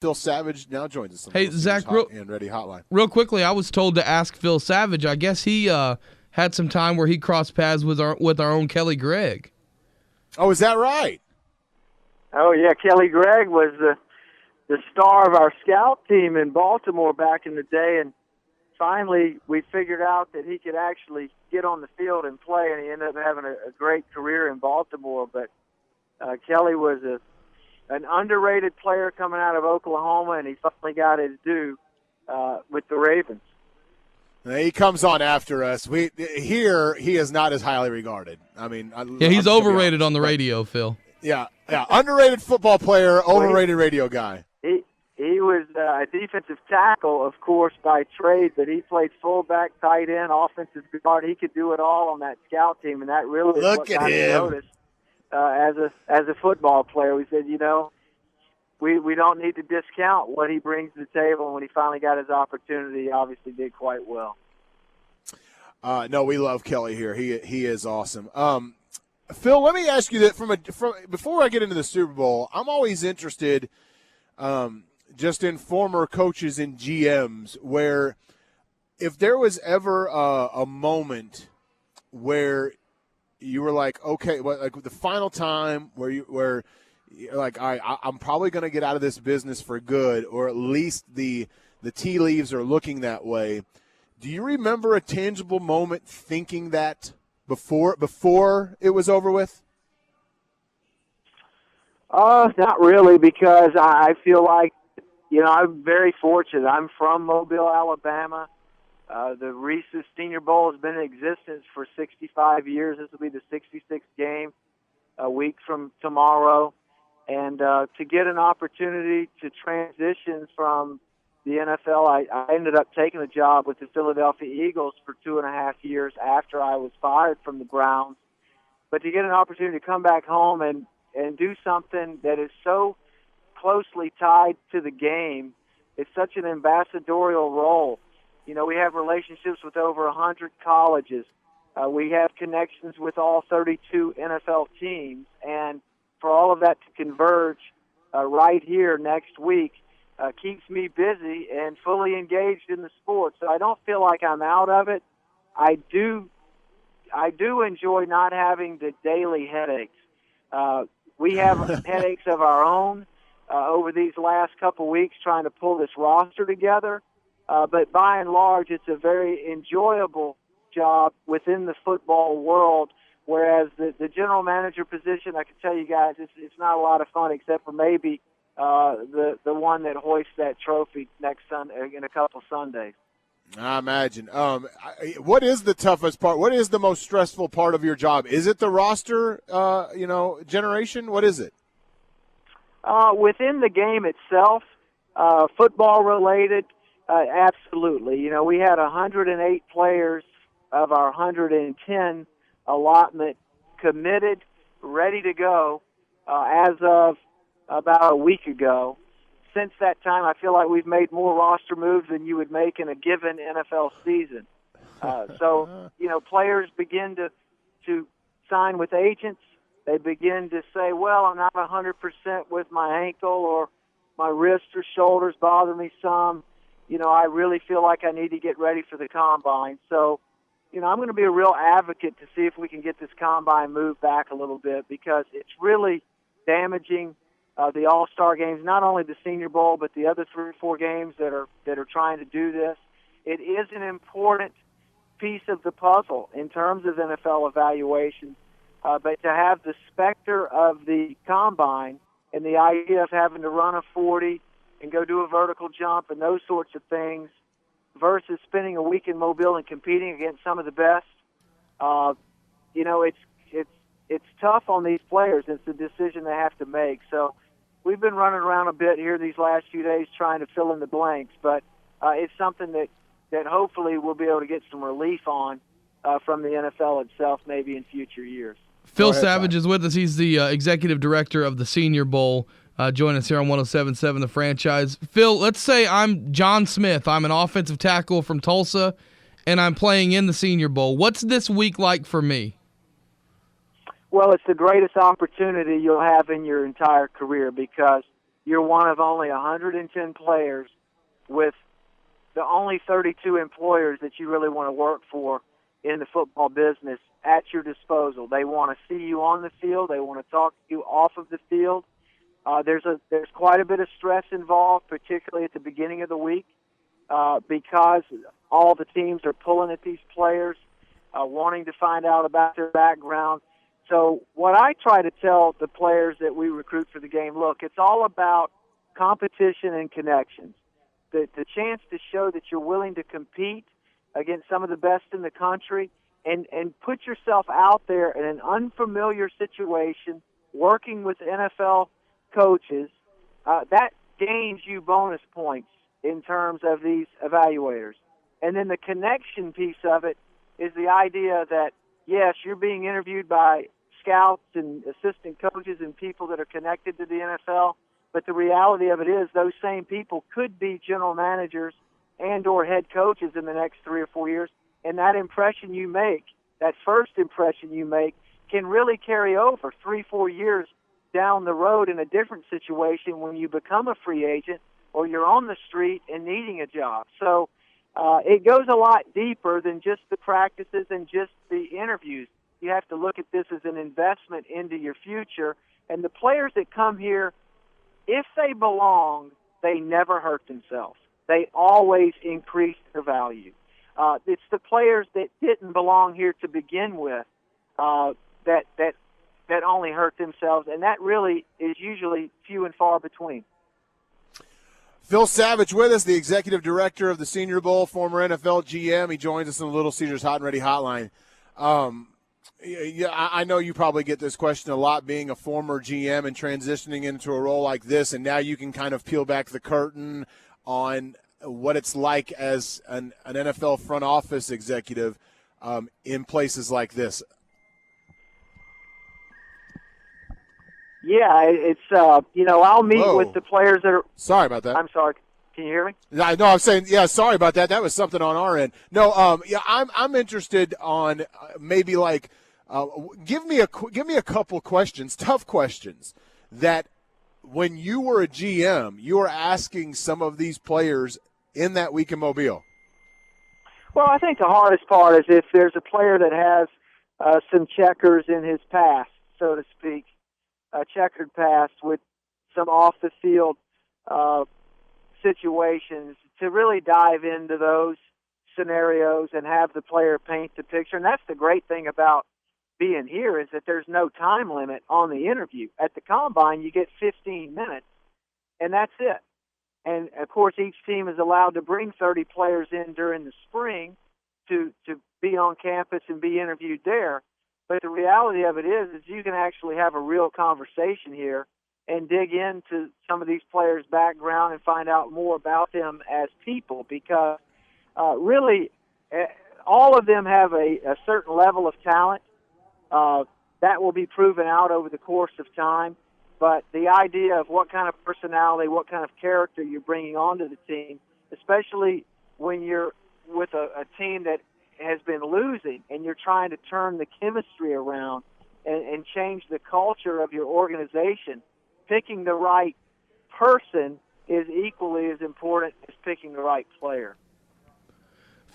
Phil Savage now joins us. Hey, Zach, and Ready Hotline. Real quickly, I was told to ask Phil Savage. I guess he had some time where he crossed paths with our own Kelly Gregg. Oh, is that right? Oh, yeah. Kelly Gregg was the star of our scout team in Baltimore back in the day, and finally we figured out that he could actually get on the field and play, and he ended up having a great career in Baltimore. But Kelly was an underrated player coming out of Oklahoma, and he finally got his due with the Ravens. He comes on after us. Here he is not as highly regarded. I mean, he's overrated on the radio, Phil. Yeah, underrated football player, overrated radio guy. He was a defensive tackle, of course, by trade, but he played fullback, tight end, offensive guard. He could do it all on that scout team, and that really is what got him noticed as a football player. We said, we don't need to discount what he brings to the table, and when he finally got his opportunity, he obviously did quite well. No, we love Kelly here. He is awesome. Phil, let me ask you that from before I get into the Super Bowl, I'm always interested just in former coaches and GMs where if there was ever a moment where you were like, okay, like the final time where you're like, all right, I'm probably going to get out of this business for good, or at least the tea leaves are looking that way. Do you remember a tangible moment thinking that before it was over with? Not really, because I feel like, I'm very fortunate. I'm from Mobile, Alabama. The Reese's Senior Bowl has been in existence for 65 years. This will be the 66th game a week from tomorrow. And to get an opportunity to transition from the NFL, I ended up taking a job with the Philadelphia Eagles for 2.5 years after I was fired from the Browns. But to get an opportunity to come back home and do something that is so closely tied to the game, it's such an ambassadorial role. We have relationships with over 100 colleges. We have connections with all 32 NFL teams. And for all of that to converge right here next week keeps me busy and fully engaged in the sport. So I don't feel like I'm out of it. I do enjoy not having the daily headaches. We have headaches of our own over these last couple weeks trying to pull this roster together. But by and large, it's a very enjoyable job within the football world, whereas the general manager position, I can tell you guys, it's not a lot of fun except for maybe the one that hoists that trophy next Sunday in a couple Sundays. I imagine. What is the toughest part? What is the most stressful part of your job? Is it the roster, generation? What is it? Within the game itself, football related, absolutely. We had 108 players of our 110 allotment committed, ready to go as of about a week ago. Since that time, I feel like we've made more roster moves than you would make in a given NFL season. So, players begin to sign with agents. They begin to say, well, I'm not 100% with my ankle, or my wrist or shoulders bother me some. I really feel like I need to get ready for the combine. So, I'm going to be a real advocate to see if we can get this combine moved back a little bit, because it's really damaging the All-Star games, not only the Senior Bowl, but the other 3 or 4 games that are trying to do this. It is an important piece of the puzzle in terms of NFL evaluation, but to have the specter of the combine and the idea of having to run a 40 and go do a vertical jump and those sorts of things versus spending a week in Mobile and competing against some of the best, it's tough on these players. It's a decision they have to make. So we've been running around a bit here these last few days trying to fill in the blanks, but it's something that hopefully we'll be able to get some relief on from the NFL itself maybe in future years. Phil Savage is with us. He's the executive director of the Senior Bowl. Join us here on 107.7 The Franchise. Phil, let's say I'm John Smith. I'm an offensive tackle from Tulsa, and I'm playing in the Senior Bowl. What's this week like for me? Well, it's the greatest opportunity you'll have in your entire career, because you're one of only 110 players with the only 32 employers that you really want to work for in the football business at your disposal. They want to see you on the field. They want to talk to you off of the field. There's quite a bit of stress involved, particularly at the beginning of the week, because all the teams are pulling at these players, wanting to find out about their background. So what I try to tell the players that we recruit for the game, look, it's all about competition and connections. The chance to show that you're willing to compete against some of the best in the country and put yourself out there in an unfamiliar situation, working with NFL coaches, that gains you bonus points in terms of these evaluators. And then the connection piece of it is the idea that, yes, you're being interviewed by scouts and assistant coaches and people that are connected to the NFL, but the reality of it is those same people could be general managers and or head coaches in the next 3 or 4 years, and that impression you make, that first impression you make, can really carry over 3-4 years down the road in a different situation when you become a free agent or you're on the street and needing a job. So it goes a lot deeper than just the practices and just the interviews. You have to look at this as an investment into your future. And the players that come here, if they belong, they never hurt themselves. They always increase their value. It's the players that didn't belong here to begin with that only hurt themselves, and that really is usually few and far between. Phil Savage with us, the executive director of the Senior Bowl, former NFL GM. He joins us on the Little Caesars Hot and Ready hotline. I know you probably get this question a lot, being a former GM and transitioning into a role like this, and now you can kind of peel back the curtain on what it's like as an NFL front office executive in places like this. Yeah, it's I'll meet with the players that are. Sorry about that. I'm sorry. Can you hear me? No, I'm saying, yeah, sorry about that. That was something on our end. No, I'm interested on maybe like give me a couple questions, tough questions that when you were a GM, you were asking some of these players in that week in Mobile. Well, I think the hardest part is if there's a player that has some checkers in his past, so to speak, a checkered past with some off-the-field situations, to really dive into those scenarios and have the player paint the picture. And that's the great thing about being here, is that there's no time limit on the interview. At the Combine, you get 15 minutes, and that's it. And, of course, each team is allowed to bring 30 players in during the spring to be on campus and be interviewed there. But the reality of it is you can actually have a real conversation here and dig into some of these players' background and find out more about them as people, because really all of them have a certain level of talent that will be proven out over the course of time. But the idea of what kind of personality, what kind of character you're bringing onto the team, especially when you're with a team that has been losing and you're trying to turn the chemistry around and change the culture of your organization, picking the right person is equally as important as picking the right player.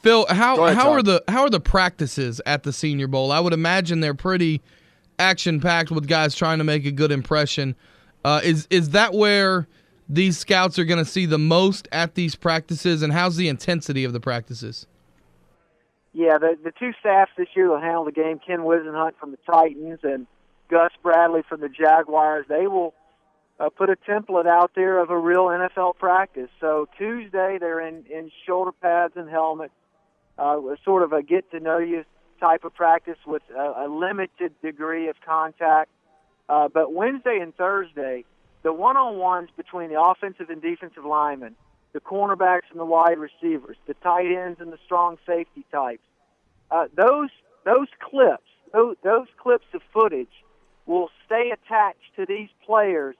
Phil, how are the practices at the Senior Bowl? I would imagine they're pretty action-packed with guys trying to make a good impression. Is that where these scouts are going to see the most at these practices, and how's the intensity of the practices? Yeah, the two staffs this year will handle the game, Ken Wisenhunt from the Titans and Gus Bradley from the Jaguars. They will put a template out there of a real NFL practice. So Tuesday they're in shoulder pads and helmets, sort of a get-to-know-you type of practice with a limited degree of contact. But Wednesday and Thursday, the one-on-ones between the offensive and defensive linemen, the cornerbacks and the wide receivers, the tight ends and the strong safety types, those clips of footage will stay attached to these players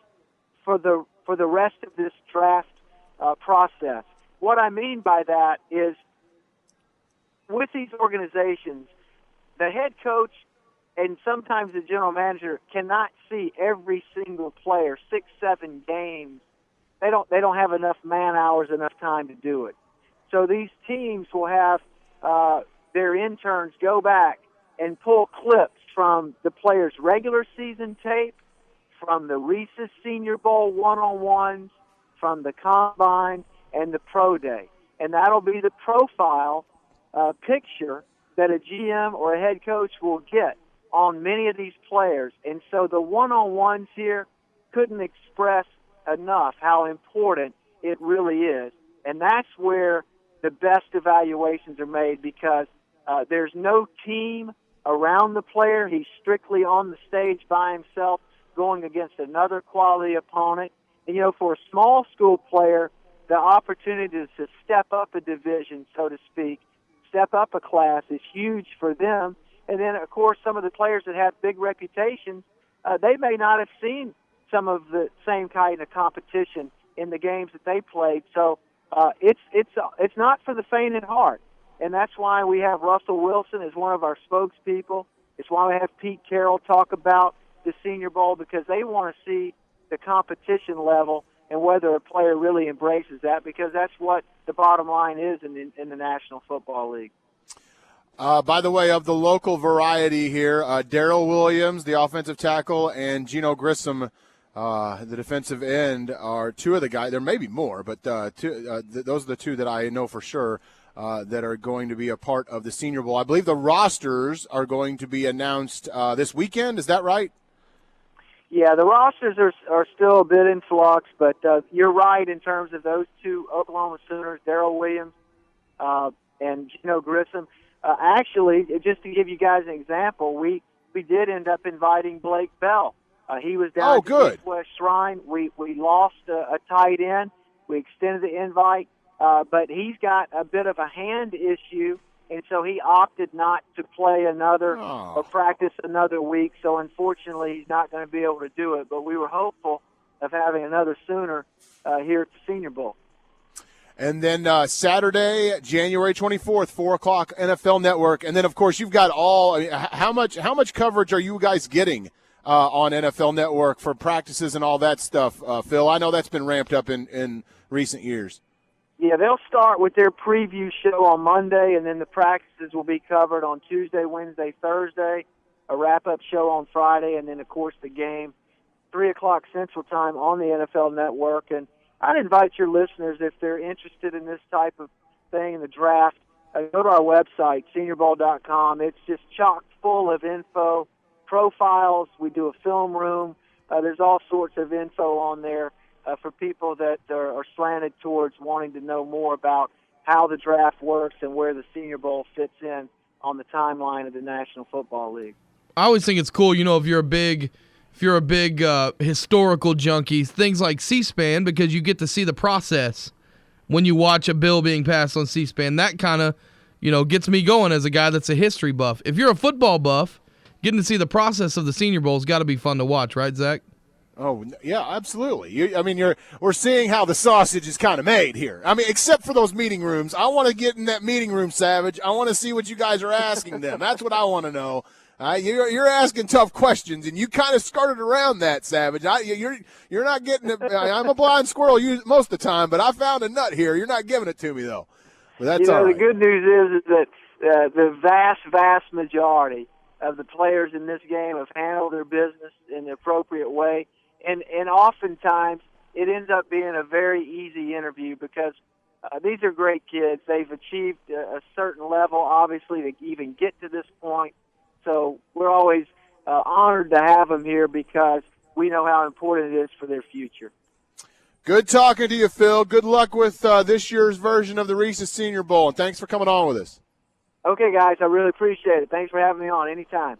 for the rest of this draft process. What I mean by that is, with these organizations, the head coach and sometimes the general manager cannot see every single player 6-7 games they don't have enough man hours, enough time to do it. So these teams will have their interns go back and pull clips from the players' regular season tape, from the Reese's Senior Bowl one-on-ones, from the Combine, and the Pro Day. And that'll be the profile picture that a GM or a head coach will get on many of these players. And so the one-on-ones here couldn't express enough how important it really is. And that's where the best evaluations are made, because there's no team around the player. He's strictly on the stage by himself going against another quality opponent. And, for a small school player, the opportunity to step up a division, so to speak, step up a class is huge for them. And then, of course, some of the players that have big reputations, they may not have seen some of the same kind of competition in the games that they played. So it's not for the faint at heart. And that's why we have Russell Wilson as one of our spokespeople. It's why we have Pete Carroll talk about the Senior Bowl, because they want to see the competition level and whether a player really embraces that, because that's what the bottom line is in the National Football League. By the way, of the local variety here, Darrell Williams, the offensive tackle, and Geno Grissom, the defensive end, are two of the guys. There may be more, but those are the two that I know for sure that are going to be a part of the Senior Bowl. I believe the rosters are going to be announced this weekend. Is that right? Yeah, the rosters are still a bit in flux, but you're right in terms of those two Oklahoma Sooners, Darrell Williams and Geno Grissom. Actually, just to give you guys an example, we did end up inviting Blake Bell. He was down at the East-West Shrine. We lost a tight end. We extended the invite, but he's got a bit of a hand issue, and so he opted not to play or practice another week. So unfortunately, he's not going to be able to do it. But we were hopeful of having another Sooner here at the Senior Bowl. And then Saturday, January 24th, 4 o'clock, NFL Network. And then, of course, you've got how much coverage are you guys getting on NFL Network for practices and all that stuff, Phil? I know that's been ramped up in recent years. Yeah, they'll start with their preview show on Monday, and then the practices will be covered on Tuesday, Wednesday, Thursday, a wrap-up show on Friday, and then, of course, the game, 3 o'clock Central Time on the NFL Network. And I'd invite your listeners, if they're interested in this type of thing in the draft, go to our website, seniorbowl.com. It's just chock full of info, profiles. We do a film room. There's all sorts of info on there for people that are slanted towards wanting to know more about how the draft works and where the Senior Bowl fits in on the timeline of the National Football League. I always think it's cool, if you're a big historical junkie, things like C-SPAN, because you get to see the process when you watch a bill being passed on C-SPAN. That kind of, gets me going as a guy that's a history buff. If you're a football buff, getting to see the process of the Senior Bowl has got to be fun to watch, right, Zach? Oh, yeah, absolutely. We're seeing how the sausage is kind of made here. Except for those meeting rooms. I want to get in that meeting room, Savage. I want to see what you guys are asking them. That's what I want to know. You're asking tough questions, and you kind of skirted around that, Savage. You're not getting it. I'm a blind squirrel most of the time, but I found a nut here. You're not giving it to me, though. But that's all right. The good news is that the vast majority of the players in this game have handled their business in the appropriate way. And oftentimes it ends up being a very easy interview, because these are great kids. They've achieved a certain level, obviously, to even get to this point. So we're always honored to have them here, because we know how important it is for their future. Good talking to you, Phil. Good luck with this year's version of the Reese's Senior Bowl, and thanks for coming on with us. Okay, guys, I really appreciate it. Thanks for having me on anytime.